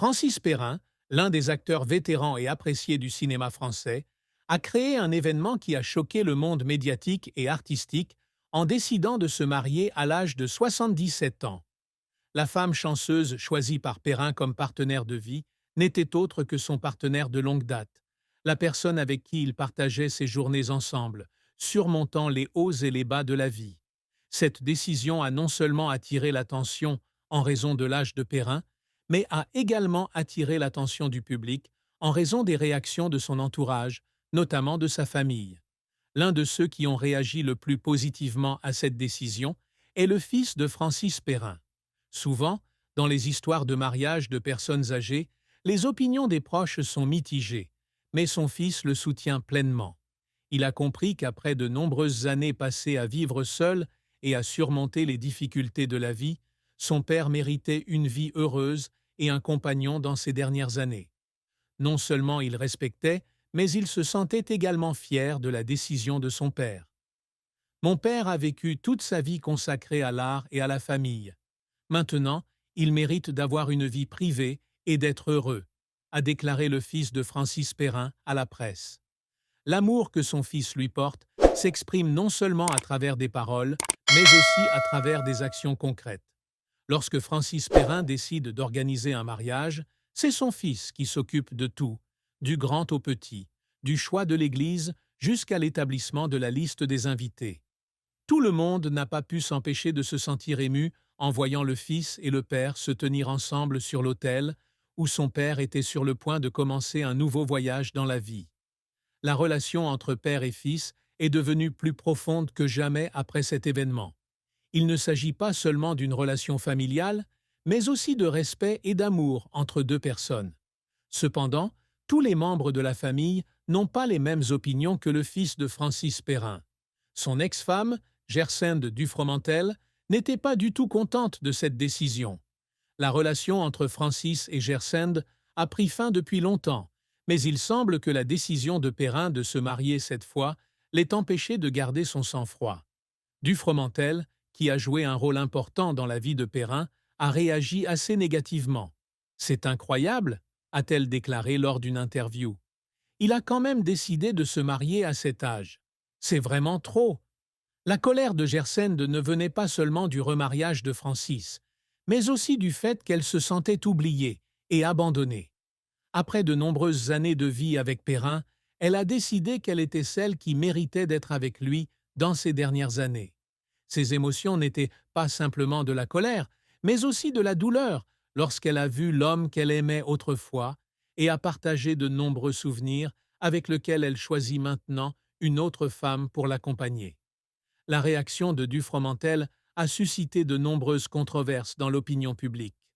Francis Perrin, l'un des acteurs vétérans et appréciés du cinéma français, a créé un événement qui a choqué le monde médiatique et artistique en décidant de se marier à l'âge de 77 ans. La femme chanceuse choisie par Perrin comme partenaire de vie n'était autre que son partenaire de longue date, la personne avec qui il partageait ses journées ensemble, surmontant les hauts et les bas de la vie. Cette décision a non seulement attiré l'attention en raison de l'âge de Perrin, mais a également attiré l'attention du public en raison des réactions de son entourage, notamment de sa famille. L'un de ceux qui ont réagi le plus positivement à cette décision est le fils de Francis Perrin. Souvent, dans les histoires de mariage de personnes âgées, les opinions des proches sont mitigées, mais son fils le soutient pleinement. Il a compris qu'après de nombreuses années passées à vivre seul et à surmonter les difficultés de la vie, son père méritait une vie heureuse et un compagnon dans ses dernières années. Non seulement il respectait, mais il se sentait également fier de la décision de son père. Mon père a vécu toute sa vie consacrée à l'art et à la famille. Maintenant, il mérite d'avoir une vie privée et d'être heureux, a déclaré le fils de Francis Perrin à la presse. L'amour que son fils lui porte s'exprime non seulement à travers des paroles, mais aussi à travers des actions concrètes. Lorsque Francis Perrin décide d'organiser un mariage, c'est son fils qui s'occupe de tout, du grand au petit, du choix de l'église jusqu'à l'établissement de la liste des invités. Tout le monde n'a pas pu s'empêcher de se sentir ému en voyant le fils et le père se tenir ensemble sur l'autel où son père était sur le point de commencer un nouveau voyage dans la vie. La relation entre père et fils est devenue plus profonde que jamais après cet événement. Il ne s'agit pas seulement d'une relation familiale, mais aussi de respect et d'amour entre deux personnes. Cependant, tous les membres de la famille n'ont pas les mêmes opinions que le fils de Francis Perrin. Son ex-femme, Gersende Dufromentel, n'était pas du tout contente de cette décision. La relation entre Francis et Gersende a pris fin depuis longtemps, mais il semble que la décision de Perrin de se marier cette fois l'ait empêché de garder son sang-froid. Dufromentel, qui a joué un rôle important dans la vie de Perrin, a réagi assez négativement. « C'est incroyable », a-t-elle déclaré lors d'une interview. « Il a quand même décidé de se marier à cet âge. C'est vraiment trop. » La colère de Gersende ne venait pas seulement du remariage de Francis, mais aussi du fait qu'elle se sentait oubliée et abandonnée. Après de nombreuses années de vie avec Perrin, elle a décidé qu'elle était celle qui méritait d'être avec lui dans ces dernières années. Ses émotions n'étaient pas simplement de la colère, mais aussi de la douleur lorsqu'elle a vu l'homme qu'elle aimait autrefois et a partagé de nombreux souvenirs avec lequel elle choisit maintenant une autre femme pour l'accompagner. La réaction de Dufromentel a suscité de nombreuses controverses dans l'opinion publique.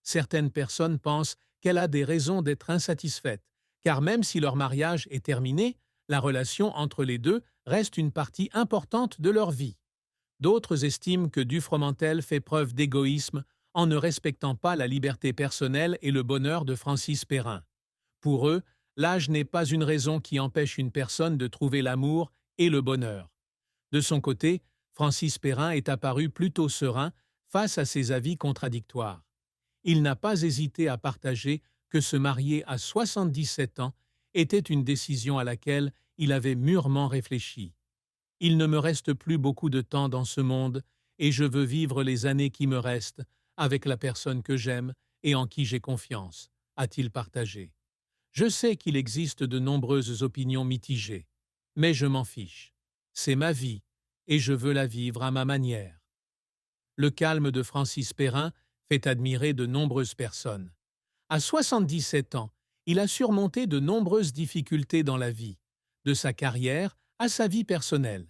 Certaines personnes pensent qu'elle a des raisons d'être insatisfaite, car même si leur mariage est terminé, la relation entre les deux reste une partie importante de leur vie. D'autres estiment que Dufromentel fait preuve d'égoïsme en ne respectant pas la liberté personnelle et le bonheur de Francis Perrin. Pour eux, l'âge n'est pas une raison qui empêche une personne de trouver l'amour et le bonheur. De son côté, Francis Perrin est apparu plutôt serein face à ces avis contradictoires. Il n'a pas hésité à partager que se marier à 77 ans était une décision à laquelle il avait mûrement réfléchi. « Il ne me reste plus beaucoup de temps dans ce monde et je veux vivre les années qui me restent avec la personne que j'aime et en qui j'ai confiance », a-t-il partagé. « Je sais qu'il existe de nombreuses opinions mitigées, mais je m'en fiche. C'est ma vie et je veux la vivre à ma manière. » Le calme de Francis Perrin fait admirer de nombreuses personnes. À 77 ans, il a surmonté de nombreuses difficultés dans la vie, de sa carrière à sa vie personnelle.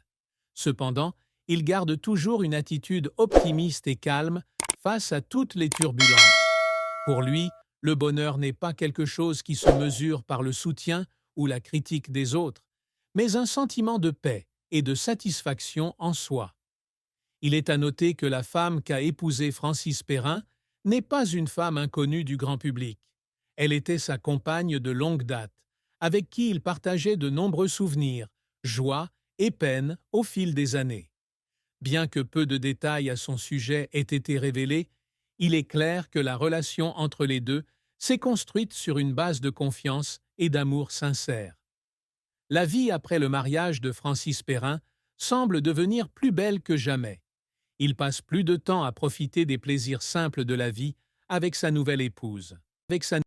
Cependant, il garde toujours une attitude optimiste et calme face à toutes les turbulences. Pour lui, le bonheur n'est pas quelque chose qui se mesure par le soutien ou la critique des autres, mais un sentiment de paix et de satisfaction en soi. Il est à noter que la femme qu'a épousée Francis Perrin n'est pas une femme inconnue du grand public. Elle était sa compagne de longue date, avec qui il partageait de nombreux souvenirs, joies et peines au fil des années. Bien que peu de détails à son sujet aient été révélés, il est clair que la relation entre les deux s'est construite sur une base de confiance et d'amour sincère. La vie après le mariage de Francis Perrin semble devenir plus belle que jamais. Il passe plus de temps à profiter des plaisirs simples de la vie avec sa nouvelle épouse. Avec sa